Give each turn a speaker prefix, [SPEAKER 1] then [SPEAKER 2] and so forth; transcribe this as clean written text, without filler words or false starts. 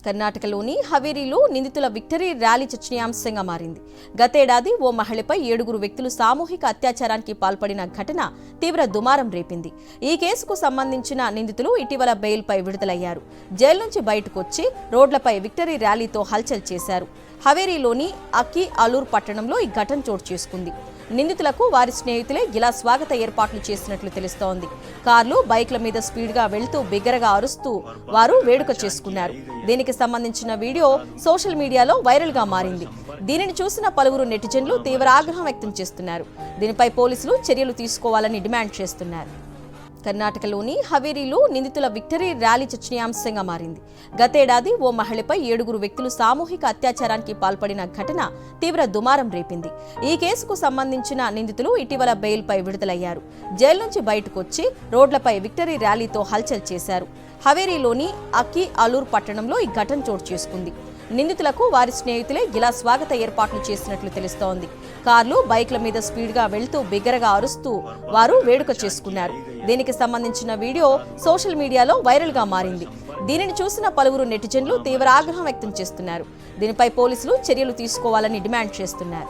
[SPEAKER 1] కర్ణాటకలోని హవేరీలో నిందితుల victory rally చర్చనీయాంశంగా మారింది. గతేడాది ఓ మహిళపై 7 వ్యక్తులు సామూహిక అత్యాచారానికి పాల్పడిన ఘటన తీవ్ర దుమారం రేపింది. ఈ కేసుకు సంబంధించిన నిందితులు ఇటీవల బెయిల్పై విడుదలయ్యారు. జైలు నుంచి బయటకు వచ్చి రోడ్లపై విక్టరీ ర్యాలీతో హల్చల్ చేశారు. హవేరీలోని అకి అలూర్ పట్టణంలో ఈ ఘటన చోటు చేసుకుంది. నిందితులకు వారి స్నేహితులే ఇలా స్వాగత ఏర్పాట్లు చేసినట్లు తెలుస్తోంది. కార్లు, బైక్ల మీద స్పీడ్గా వెళ్తూ బిగ్గరగా అరుస్తూ వారు వేడుక చేసుకున్నారు. దీనికి సంబంధించిన వీడియో సోషల్ మీడియాలో వైరల్గా మారింది. దీనిని చూసిన పలువురు నెటిజన్లు తీవ్ర ఆగ్రహం వ్యక్తం చేస్తున్నారు. దీనిపై పోలీసులు చర్యలు తీసుకోవాలని డిమాండ్ చేస్తున్నారు. కర్ణాటకలోని హవేరీలో నిందితుల విక్టరీ ర్యాలీ చర్చనీయాంశంగా మారింది. గతేడాది ఓ మహిళపై 7 వ్యక్తులు సామూహిక అత్యాచారానికి పాల్పడిన ఘటన తీవ్ర దుమారం రేపింది. ఈ కేసుకు సంబంధించిన నిందితులు ఇటీవల బెయిల్పై విడుదలయ్యారు. జైలు నుంచి బయటకు వచ్చి రోడ్లపై విక్టరీ ర్యాలీతో హల్చల్ చేశారు. హవేరీలోని అకి అలూర్ పట్టణంలో ఈ ఘటన చోటు చేసుకుంది. నిందితులకు వారి స్నేహితులే ఇలా స్వాగత ఏర్పాట్లు చేసినట్లు తెలుస్తోంది. కార్లు, బైక్ల మీద స్పీడ్గా వెళ్తూ బిగ్గరగా అరుస్తూ వారు వేడుక చేసుకున్నారు. దీనికి సంబంధించిన వీడియో సోషల్ మీడియాలో వైరల్గా మారింది. దీనిని చూసిన పలువురు నెటిజన్లు తీవ్ర ఆగ్రహం వ్యక్తం చేస్తున్నారు. దీనిపై పోలీసులు చర్యలు తీసుకోవాలని డిమాండ్ చేస్తున్నారు.